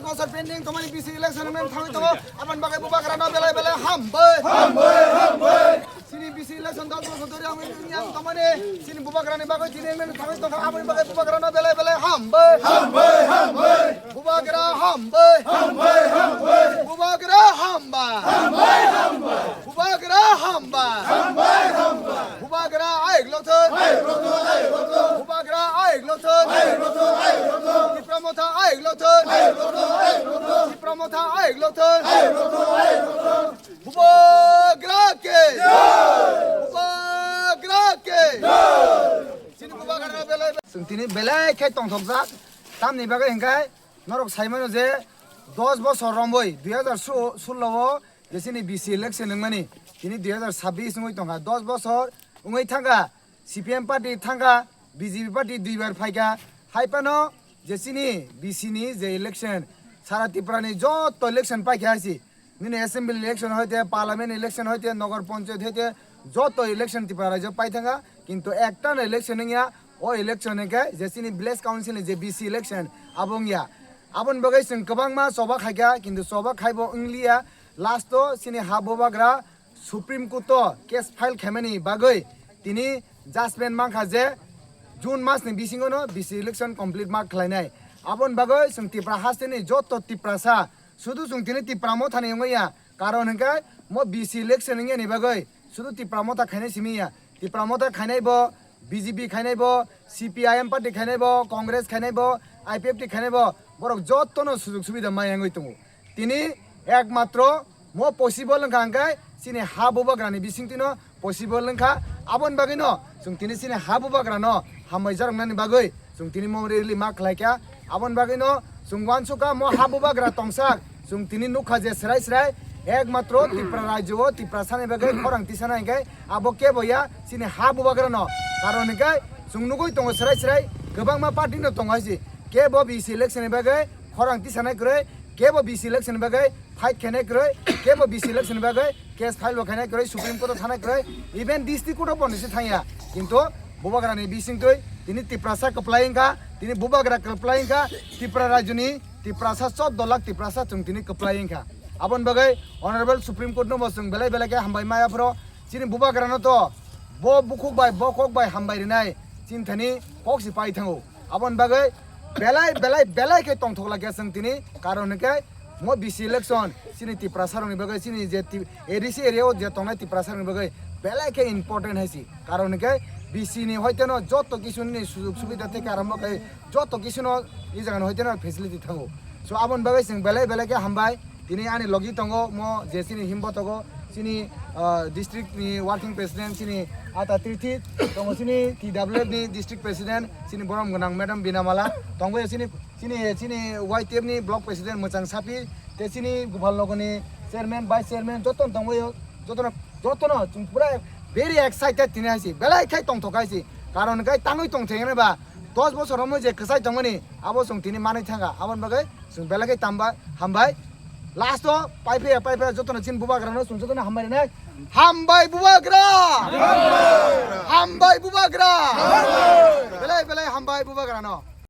বছর পেন্ডিং তোমার BC election main থামি তো আপন বাগে বুবা করানো বেলে বেলে হামবে সিনি বিসি ইলেকশন 10 বছর ধরে আমি নিয়ম তোমারে সিনি বুবা করানি বাগে সিনি মেন থামি তো আপন বাগে বুবা করানো বেলে বেলে হামবে বুবা করা হামবে বুবা করা হামবা বুবা করা হামবা বুবা করা আইগলথন বুবা করা আইগলথন প্রমোথা আইগলথন প্রমোথা আইগলথন বুবাগ্রাকে বুবাগ্রাকে সিনি বুবাগ্রা বেলে তিনি বেলে খাই টংথকজা তামনি বাগে হেंगाय নরক সাইমানো যে 10 বছর রম্বই 2016 যে সিনি বিসি ইলেকশন নংমানি তিনি 2026 নই টংगा 10 বছর উঙ্গই থাঙ্গা সিপিএম পার্টি থাঙ্গা বিজেপি পার্টি দুইবার ফাইকা হাইপানো যে সিনি বিসিনি যে ইলেকশন সারা ত্রিপুরানি যত ইলেকশন পাইকা আছি নিনে অ্যাসেম্বলি ইলেকশন হইতে পার্লামেন্ট ইলেকশন হইতে নগর পঞ্চায়েত হইতে যত ইলেকশন ত্রিপুরা রাজ্য পাই থাকা কিন্তু একটা ইলেকশন ইয়া ও ইলেকশন কে যে সিনি ভিলেজ কাউন্সিল যে বিসি ইলেকশন আবং ইয়া আবন বগै जों गोबां मा सबा खायगा কিন্তু सबा खायबो इंलिया लास्ट सिनि हाबोबाग्रा सुप्रीम कोर्ट केस फाइल खेमेनि बागै तिनि जाजमेन्ट माखा जे जून मास नि बिसिङनो बिसि इलेक्शन कमप्लीट मार्क खालायनाय आबन बागै जों तिप्रा हास्तेनि जत तिप्रासा शुधु जों तिनि तिप्रामो थाने ngया कारण हंगाय मो बिसि इलेक्शन नि बागै शुधु तिप्रामो था खायनाय सिमिया तिप्रामो था खायनायबो बीजेपी खायनायबो सीपीआईएम पार्टी खायनायबो कांग्रेस खायनायबो आईपीएफटी खायनायबो बरक जतनो सुजुग सुबिदा मायांगै दङ तिनि एकमात्र मो पसिबल हंगाय सिनि हाबोबाग्रानि बिसिंतिनो पसिबल हंखा आबन बागैनो जों तिनि सिनि हाबोबाग्रानो हामै जारंनानि बागै जों तिनि मरेलि मा खालायका आबन बागैनो जों वानसुका मो हाबोबाग्रा तंसाक जों तिनि नुखा जे सराय सराय एकमात्र त्रिपुरा राज्य त्रिपुरा सानै बागै खरांथि सानायखाय आबो के बया सिनि हाबोबाग्रानो कारण हंगाय जों नुगै दङ सराय सराय गोबां मा पार्टिनो दंगासि के बो बिसि इलेक्शन बागै खरांथि सानाय ग्रै के बो बिसि इलेक्शन बागै फाइट खेनाय ग्रै के बो बिसि इलेक्शन बागै केस फाइल बखानाय ग्रै सुप्रीम कोर्ट थानाय ग्रै इभेन डिस्ट्रिक्ट कोर्ट बनैसे थाया किन्तु बुबाग्रानि बिसिंतै तिनि त्रिपुरासा कप्लायिंगा तिनि बुबाग्रा कप्लायिंगा त्रिपुरा राज्यनि त्रिपुरासा 14 लाख त्रिपुरासा जों तिनि कप्लायिंगा आबन बागै अनारेबल सुप्रीम कोर्ट नो जों बेले बेले के हामबाय मायाफ्रो तिनि बुबाग्रानो तो बो बुखबाय हामबाय रिनाय चिन्थानि पक्सि पाइ थांगौ आबन बागै बेलाय के टंथकला के जों तिनि कारण के मो बिसि इलेक्शन सिनि त्रिपुरा सारनि बागै सिनि जे एरिसि एरियाव जे टंनाय त्रिपुरा सारनि बागै बेलाय के इम्पोर्टेंट हैसि कारण के बिसि नि हयतेनो जत किसुनि सुजुग सुबिदा থেকে आरम्भ kai जत किसुनो इ जागान हयतेनो फेसिलिटी थांगौ सो आबन बागै जों बेलाय के हामबाय तिनि आनि लगी तंगो मो जे सिनि हिम्बो तंगो सिनि डिस्ट्रिक्ट नि वर्किंग प्रेसिडेंट सिनि आता तिर्थि तंगो सिनि टीडब्ल्यूएफ नि डिस्ट्रिक्ट प्रेसिडेंट सिनि बरम गनां मैडम बिनामाला तंगो सिनि वाइटीएफ नि ब्लॉक प्रेसिडेंट मोजां सापि ते सिनि गोपालनगरनि चेयरमैन वाइस चेयरमैन जतन तंगो जतन जों पुरा भेरी एक्साइटेड तिनि आइसि बेलाय खाय तंथकाइसि कारण गाय ताङै तंथेनोबा 10 বছর मो जे खसाय तंगनि आबो जों तिनि मानै थांगा आबन बागै जों बेलाय खाय तामबा हामबाय लास्ट पाइफे जतन चिन बुबाग्रानो जों जतन हामबाय ने हामबाय बुबाग्रा हामबाय बुबाग्रा बेलाय हामबाय बुबाग्रानो